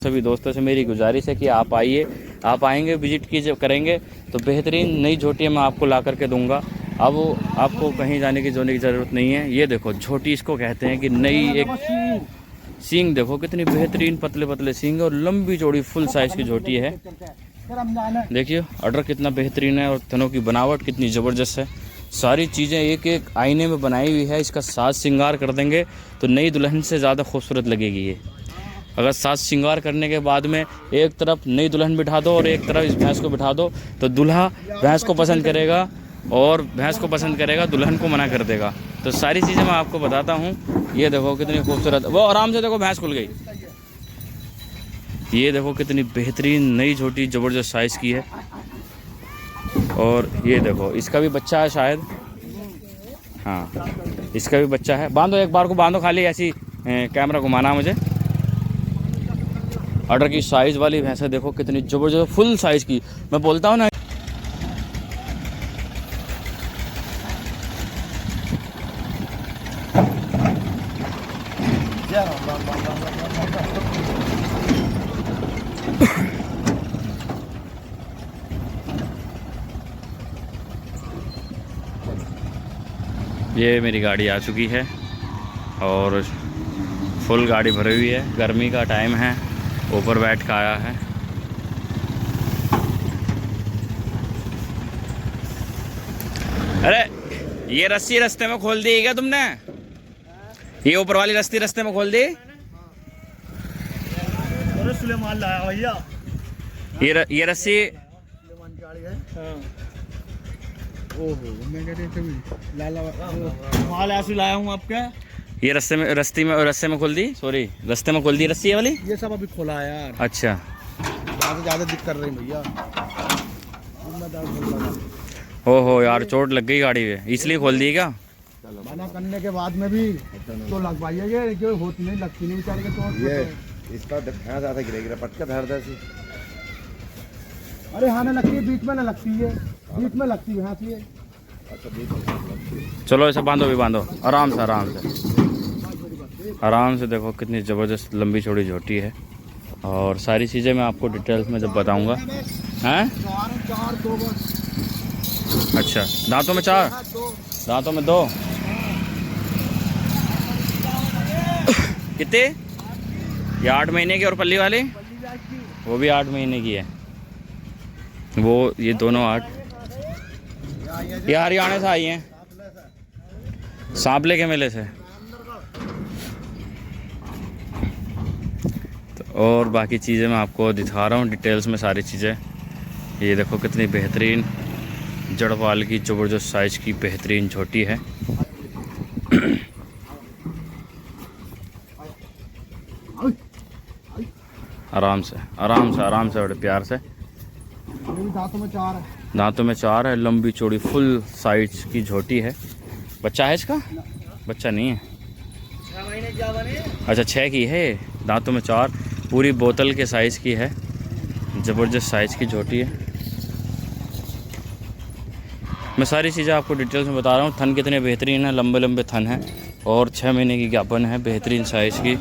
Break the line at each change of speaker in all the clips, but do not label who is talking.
सभी दोस्तों से मेरी गुजारिश है कि आप आइए, आप आएंगे विजिट कीजिए करेंगे तो बेहतरीन नई झोटियाँ मैं आपको ला करके दूंगा। अब आपको कहीं जाने की ज़रूरत नहीं है। ये देखो झोटी इसको कहते हैं कि नई एक सींग देखो कितनी बेहतरीन पतले पतले सींग और लंबी चौड़ी फुल साइज़ की झोटी है। देखिए ऑर्डर कितना बेहतरीन है और थनों की बनावट कितनी ज़बरदस्त है। सारी चीज़ें एक एक आईने में बनाई हुई है। इसका साज श्रृंगार कर देंगे तो नई दुल्हन से ज़्यादा खूबसूरत लगेगी ये। अगर साज श्रृंगार करने के बाद में एक तरफ नई दुल्हन बिठा दो और एक तरफ इस भैंस को बिठा दो तो दूल्हा भैंस को पसंद करेगा और भैंस को पसंद करेगा, दुल्हन को मना कर देगा। तो सारी चीज़ें मैं आपको बताता हूँ। ये देखो कितनी खूबसूरत, वो आराम से देखो भैंस खुल गई। ये देखो कितनी बेहतरीन नई छोटी ज़बरदस्त साइज़ की है। और ये देखो इसका भी बच्चा है शायद, हाँ इसका भी बच्चा है। बांधो एक बार को बांधो, खाली ऐसी कैमरा घुमाना मुझे। ऑर्डर की साइज़ वाली भैंस देखो कितनी ज़बरदस्त फुल साइज़ की। मैं बोलता हूँ ना ये मेरी गाड़ी आ चुकी है और फुल गाड़ी भरी हुई है। गर्मी का टाइम है, ऊपर बैठ का आया है। अरे ये रस्सी रास्ते में खोल दी क्या तुमने? ये ऊपर वाली रस्सी रास्ते में खोल दी?
सुलेमान लाया भैया।
ये रस्सी
ओहो मैं कहते लाला माल ऐसे लाया हूँ आपके।
ये रस्ते में खोल दी, सॉरी रास्ते में खोल दी रस्सी वाली।
ये सब अभी खोला है यार।
अच्छा
ज़्यादा दिक्कत कर रही भैया।
ओहो यार चोट लग गई गाड़ी पे, इसलिए खोल दी क्या?
मना करने के बाद में भी तो लगवाइए, क्यों होती नहीं लगती नहीं बेचारे के चोट।
इसका ध्यान ज़्यादा गिरेगा पटका धर दे।
अरे हाँ ना लगती है, बीच में ना लगती है, बीच में लगती है। हाँ ये
चलो ऐसा बांधो, भी बांधो आराम से आराम से। देखो कितनी ज़बरदस्त लंबी चौड़ी झोटी है और सारी चीज़ें मैं आपको डिटेल्स में जब बताऊंगा। हैं अच्छा, दांतों में 4, दांतों में 2। कितने? ये 8 महीने की और पल्ली वाली वो भी 8 महीने की है। वो ये दोनों 8। ये हरियाणा से आई हैं, सांपले के मेले से। तो और बाकी चीज़ें मैं आपको दिखा रहा हूँ डिटेल्स में सारी चीज़ें। ये देखो कितनी बेहतरीन जड़वाल की ज़बरदस्त साइज़ की बेहतरीन छोटी है। आराम से बड़े प्यार से।
दांतों में 4 है,
दांतों में 4 है, लंबी चौड़ी फुल साइज की झोटी है। बच्चा है इसका? बच्चा नहीं है।
6 महीने क्या बने?
अच्छा 6 की है। दांतों में 4, पूरी बोतल के साइज़ की है, ज़बरदस्त साइज़ की झोटी है। मैं सारी चीज़ें आपको डिटेल्स में बता रहा हूँ। थन कितने बेहतरीन है, लंबे लंबे थन हैं और 6 महीने की ज्ञापन है, बेहतरीन साइज़ की।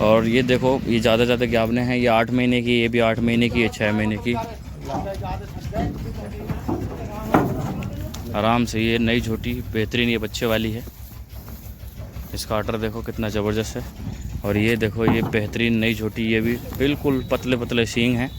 और ये देखो ये ज़्यादा ज्ञापनें हैं। ये 8 महीने की, ये भी 8 महीने की, ये 6 महीने की। आराम से ये नई झोटी बेहतरीन, ये बच्चे वाली है। इसका ऑर्डर देखो कितना ज़बरदस्त है। और ये देखो ये बेहतरीन नई झोटी, ये भी बिल्कुल पतले पतले सींग हैं।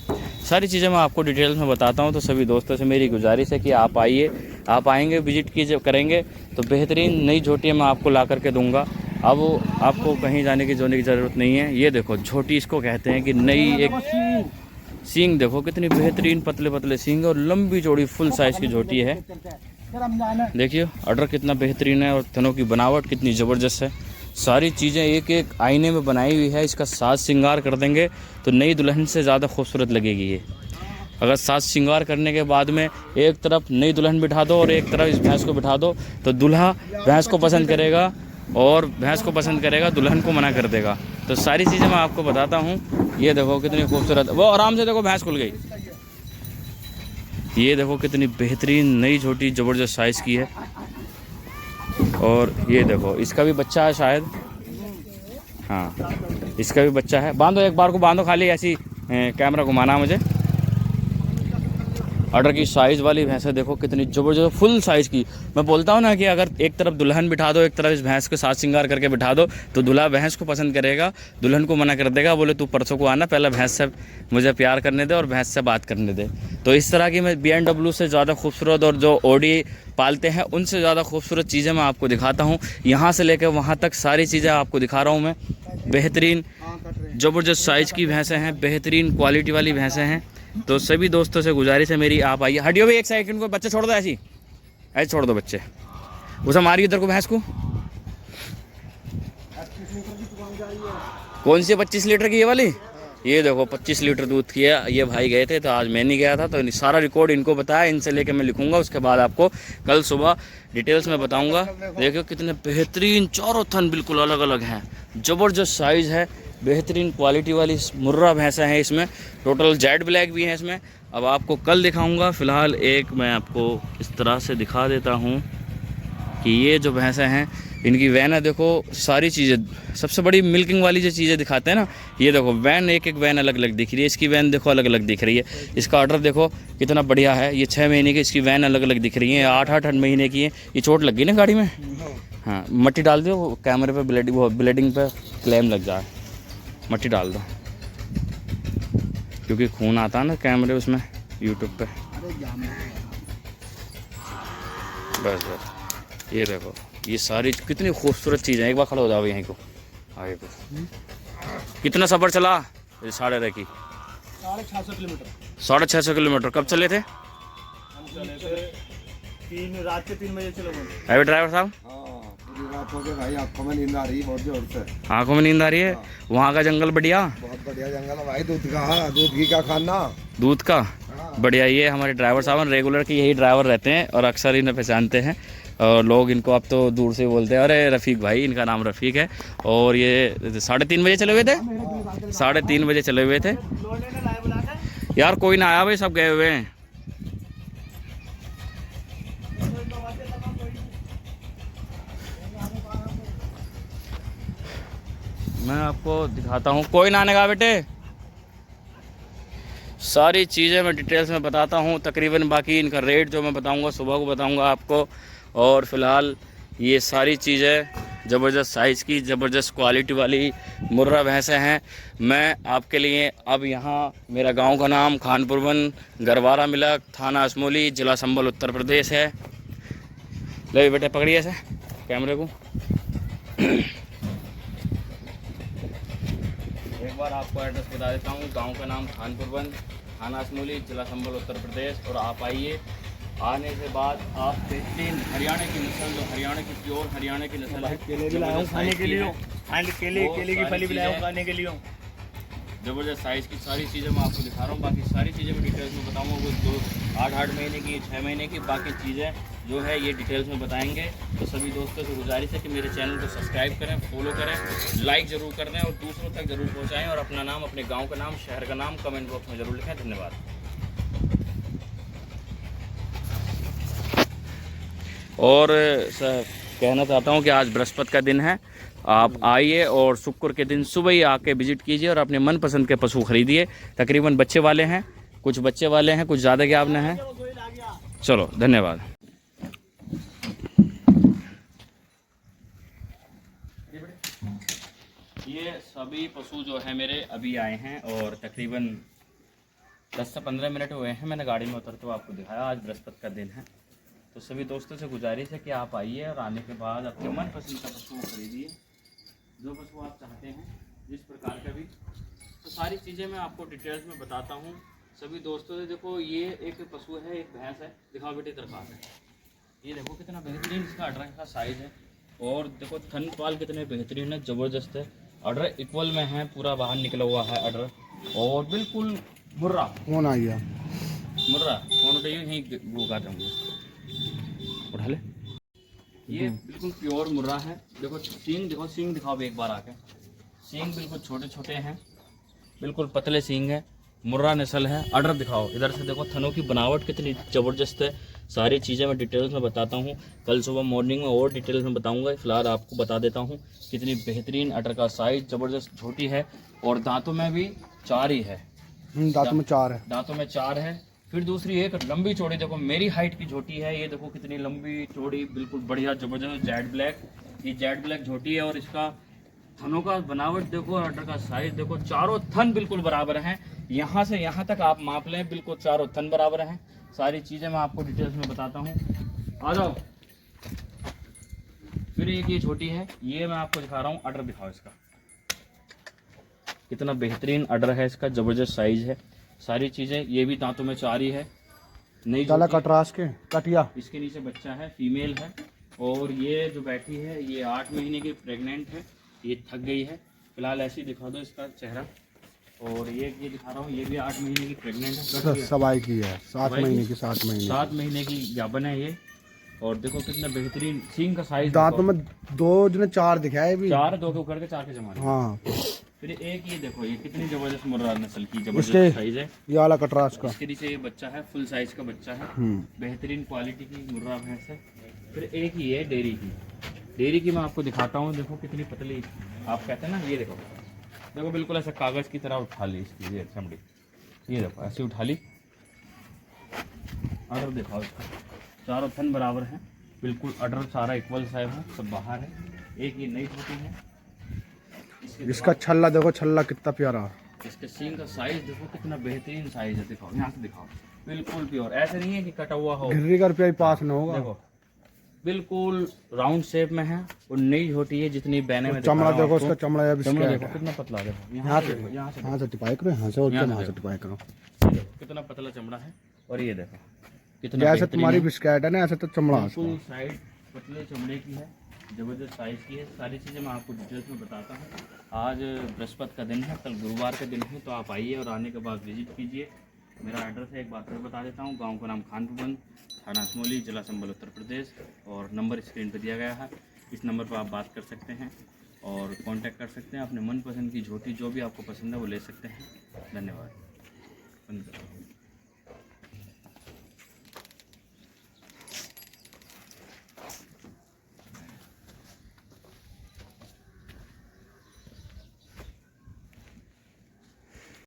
सारी चीज़ें मैं आपको डिटेल्स में बताता हूँ। तो सभी दोस्तों से मेरी गुजारिश है कि आप आइए, आप आएंगे विजिट कीजिए करेंगे तो बेहतरीन नई झोटियाँ मैं आपको ला करके दूँगा। अब आपको कहीं जाने की ज़रूरत नहीं है। ये देखो झोटी इसको कहते हैं कि नई एक सींग देखो कितनी बेहतरीन पतले पतले सींग और लंबी चौड़ी फुल साइज़ की झोटी है। देखिए ऑर्डर कितना बेहतरीन है और थनों की बनावट कितनी ज़बरदस्त है। सारी चीज़ें एक एक आईने में बनाई हुई है। इसका साज श्रृंगार कर देंगे तो नई दुल्हन से ज़्यादा खूबसूरत लगेगी ये। अगर साज श्रृंगार करने के बाद में एक तरफ नई दुल्हन बिठा दो और एक तरफ इस भैंस को बिठा दो तो दूल्हा भैंस को पसंद करेगा और भैंस को पसंद करेगा, दुल्हन को मना कर देगा। तो सारी चीज़ें मैं आपको बताता हूँ। ये देखो कितनी खूबसूरत, वो आराम से देखो भैंस खुल गई। ये देखो कितनी बेहतरीन नई छोटी ज़बरदस्त साइज़ की है। और ये देखो इसका भी बच्चा है शायद, हाँ, इसका भी बच्चा है। बांधो, एक बार को बांधो खाली, ऐसी कैमरा घुमाना मुझे। ऑर्डर की साइज़ वाली भैंसें देखो कितनी ज़बरदस्त फुल साइज़ की। मैं बोलता हूँ ना कि अगर एक तरफ दुल्हन बिठा दो, एक तरफ इस भैंस के साथ श्रृंगार करके बिठा दो, तो दूल्हा भैंस को पसंद करेगा, दुल्हन को मना कर देगा, बोले तू परसों को आना, पहले भैंस से मुझे प्यार करने दे और भैंस से बात करने दे। तो इस तरह की मैं BMW से ज़्यादा खूबसूरत और जो ऑडी पालते हैं उनसे ज़्यादा खूबसूरत चीज़ें मैं आपको दिखाता हूँ। यहाँ से लेकर वहाँ तक सारी चीज़ें आपको दिखा रहा हूँ मैं। बेहतरीन ज़बरदस्त साइज़ की भैंसें हैं, बेहतरीन क्वालिटी वाली भैंसें हैं। तो सभी दोस्तों से गुजारिश है मेरी, आप आइए। हटियो भी एक सेकंड को, बच्चे छोड़ दो, ऐसे छोड़ दो बच्चे। उसे मारिए उधर को भैंस को। कौन सी 25 लीटर की ये वाली? ये देखो 25 लीटर दूध की है। ये भाई गए थे तो आज मैं नहीं गया था, तो सारा रिकॉर्ड इनको बताया, इनसे लेके मैं लिखूंगा, उसके बाद आपको कल सुबह डिटेल्स में बताऊंगा। देखो कितने बेहतरीन चारों थन बिल्कुल अलग अलग हैं, ज़बरदस्त साइज़ है, बेहतरीन क्वालिटी वाली मुर्रा भैंसा है। इसमें टोटल जेड ब्लैक भी है इसमें। अब आपको कल दिखाऊंगा, फ़िलहाल एक मैं आपको इस तरह से दिखा देता हूं कि ये जो भैंसें हैं इनकी वैन है। देखो सारी चीज़ें, सबसे बड़ी मिल्किंग वाली जो चीज़ें दिखाते हैं ना, ये देखो वैन, एक एक वैन अलग अलग दिख रही है। इसकी वैन देखो अलग अलग दिख रही है। इसका ऑर्डर देखो कितना बढ़िया है। ये 6 महीने की इसकी वैन अलग अलग दिख रही है, 8-8 महीने की है। ये चोट लग गई ना गाड़ी में, हाँ मट्टी डाल दो, कैमरे पर ब्लीडिंग पर क्लेम लग जाए, मट्टी डाल दो, क्योंकि खून आता है ना कैमरे उसमें यूट्यूब पे। बस बस, ये देखो ये सारी कितनी खूबसूरत चीज़ें। एक बार खड़ा हो जाओ यहीं को, आगे को। कितना सफ़र चला? 6.5 की
650 किलोमीटर।
650 किलोमीटर। कब चले थे?
हम चले थे रात के 3 बजे चले गए।
अरे ड्राइवर साहब,
पूरी रात हो गई भाई, आंखों में नींद आ रही है बहुत जोर से।
आंखों में नींद आ रही है। वहाँ का जंगल बढ़िया,
बहुत बढ़िया जंगल है भाई। दूध घी का खाना,
दूध का बढ़िया। ये हमारे ड्राइवर साहब रेगुलर के यही ड्राइवर रहते हैं और अक्सर इन्हें पहचानते हैं, और लोग इनको अब तो दूर से बोलते हैं, अरे रफ़ीक भाई, इनका नाम रफ़ीक है। और ये 3:30 बजे चले हुए थे, 3:30 बजे चले हुए थे यार। कोई ना आया भाई, सब गए हुए हैं। मैं आपको दिखाता हूँ, कोई ना आने का बेटे। सारी चीज़ें मैं डिटेल्स में बताता हूँ तकरीबन। बाकी इनका रेट जो मैं बताऊँगा सुबह को बताऊँगा आपको। और फ़िलहाल ये सारी चीज़ें ज़बरदस्त साइज़ की, ज़बरदस्त क्वालिटी वाली मुर्रा भैंसें हैं। मैं आपके लिए अब यहाँ, मेरा गांव का नाम खानपुर वन, गरवारा मिलक, थाना असमोली, ज़िला संबल, उत्तर प्रदेश है। ले बेटे पकड़िए ऐसे कैमरे को। एक बार आपको एड्रेस बता देता हूँ। गांव का नाम खानपुर वन, थाना असमोली, जिला संबल, उत्तर प्रदेश। और आप आइए, आने के बाद आप बेहतरीन हरियाणा की नस्ल, जो हरियाणा की प्योर हरियाणा की नस्ल है,
केले भी लाया हूँ खाने के लिए, केले की फली भी लाया हूँ खाने के लिए।
ज़बरदस्त साइज़ की सारी चीज़ें मैं आपको दिखा रहा हूँ। बाकी सारी चीज़ें मैं डिटेल्स में बताऊँगा। वो जो 8-8 महीने की, 6 महीने की, बाकी चीज़ें जो है ये डिटेल्स में बताएंगे। तो सभी दोस्तों से गुजारिश है कि मेरे चैनल को सब्सक्राइब करें, फॉलो करें, लाइक ज़रूर कर दें और दूसरों तक ज़रूर पहुँचाएँ। और अपना नाम, अपने गाँव का नाम, शहर का नाम कमेंट बॉक्स में ज़रूर लिखें। धन्यवाद। और कहना चाहता हूँ कि आज बृहस्पति का दिन है। आप आइए और शुक्र के दिन सुबह ही आके विजिट कीजिए और अपने मनपसंद के पशु खरीदिए। तकरीबन बच्चे वाले हैं, कुछ बच्चे वाले हैं, कुछ ज़्यादा ज्ञापन हैं। चलो धन्यवाद। ये सभी पशु जो है मेरे अभी आए हैं और तकरीबन 10 से 15 मिनट हुए हैं मैंने गाड़ी में उतरते हुए आपको दिखाया। आज बृहस्पति का दिन है, तो सभी दोस्तों से गुजारिश है कि आप आइए और आने के बाद अपने मनपसंद का पशु खरीदिए, जो पशु आप चाहते हैं, जिस प्रकार का भी। तो सारी चीज़ें मैं आपको डिटेल्स में बताता हूँ सभी दोस्तों से। देखो ये एक पशु है, एक भैंस है। दिखाओ बेटे तरफा है। ये देखो कितना बेहतरीन इसका ऑर्डर का साइज़ है। और देखो थन पाल कितने बेहतरीन है, ज़बरदस्त है। ऑर्डर इक्वल में है, पूरा बाहर निकला हुआ है ऑर्डर, और बिल्कुल मुर्रा।
कौन आ गया?
मुर्रा कौन उठाइए, यहीं उगा दूँगा, उठा ले। ये बिल्कुल प्योर मुर्रा है। देखो सींग, देखो सींग दिखाओ एक बार आके। सींग बिल्कुल छोटे छोटे हैं, बिल्कुल पतले सींग है, मुर्रा नस्ल है। ऑर्डर दिखाओ इधर से। देखो थनों की बनावट कितनी ज़बरदस्त है, सारी चीज़ें मैं डिटेल्स में बताता हूँ, कल सुबह मॉर्निंग में और डिटेल्स में बताऊँगा। फिलहाल आपको बता देता हूँ कितनी बेहतरीन अटर का साइज़ ज़बरदस्त छोटी है और दांतों में भी 4 ही है।
दांतों में 4 है।
दांतों में 4 है। फिर दूसरी एक लंबी चौड़ी, देखो मेरी हाइट की झोटी है ये, देखो कितनी लंबी चौड़ी, बिल्कुल बढ़िया ज़बरदस्त जेड ब्लैक। ये जेड ब्लैक झोटी है और इसका थनों का बनावट देखो, अटर का साइज देखो, चारों थन बिल्कुल बराबर हैं। यहाँ से यहाँ तक आप माप लें, बिल्कुल चारों थन बराबर हैं। सारी चीज़ें मैं आपको डिटेल्स में बताता हूँ, आ जाओ। फिर एक ये छोटी है, ये मैं आपको दिखा रहा हूँ। अडर दिखाओ इसका, कितना बेहतरीन अडर है इसका, ज़बरदस्त साइज है। सारी चीज़ें, ये भी दांतों में 4 ही है। नहीं
काला कटरास के कटिया,
इसके नीचे बच्चा है, फीमेल है। और ये जो बैठी है ये 8 महीने की प्रेग्नेंट है, ये थक गई है। फिलहाल ऐसे ही दिखा दो इसका चेहरा। और ये दिखा रहा हूँ, ये भी 8 महीने की प्रेग्नेंट है,
सवाई की है, 7 महीने की, 7 महीने
की गाभन है ये। और देखो कितना बेहतरीन सींग का साइज,
दांतों में 2 ने 4 दिखाए भी,
4 2 के ऊपर के 4 के जमा।
हाँ।
फिर एक ये देखो, ये कितनी जबरदस्त मुर्रा नस्ल की जबरदस्त साइज है,
ये वाला कटरास का।
इसके नीचे ये बच्चा है, फुल साइज का बच्चा है, बेहतरीन क्वालिटी की मुर्रा भैंस है। फिर एक ही है डेयरी की, डेयरी की मैं आपको दिखाता हूँ। देखो कितनी पतली, आप कहते हैं ना, ये देखो देखो बिल्कुल ऐसा कागज़ की तरह उठा ली इसकी ये चमड़ी, ये देखो ऐसे उठा ली। अडर दिखाओ इसका, चारों थन बराबर हैं, बिल्कुल अडर सारा इक्वल साइज है, सब बाहर है। एक ये नई छोटी है,
इसका छल्ला देखो, छल्ला कितना प्यारा।
इसके सींग का साइज देखो कितना बेहतरीन साइज है। दिखाओ यहाँ से, दिखाओ बिल्कुल प्योर, ऐसे नहीं है कि कटा हुआ हो,
घिर्री का रुपया पास न होगा।
देखो बिल्कुल राउंड शेप में है और नई छोटी है। जितनी बहने में
चमड़ा देखो, इसका चमड़ा
देखो कितना पतला, देखो
यहाँ से टिपाई करो, यहाँ से, और यहाँ से टिपाई करो,
कितना पतला चमड़ा है। और ये देखो कितना,
जैसे तुम्हारी बिस्किट है ना, ऐसे तो चमड़ा
बिल्कुल साइड पतले चमड़े की है, ज़बरदस्त साइज़ की है। सारी चीज़ें मैं आपको डिटेल्स में बताता हूँ। आज बृहस्पति का दिन है, कल गुरुवार का दिन है, तो आप आइए और आने के बाद विजिट कीजिए। मेरा एड्रेस है, एक बार फिर बता देता हूँ। गांव का नाम खानपुरबंद, थाना असमोली, जिला संबल, उत्तर प्रदेश। और नंबर स्क्रीन पर दिया गया है, इस नंबर पर आप बात कर सकते हैं और कांटेक्ट कर सकते हैं। अपने मनपसंद की झोटी जो भी आपको पसंद है वो ले सकते हैं। धन्यवाद।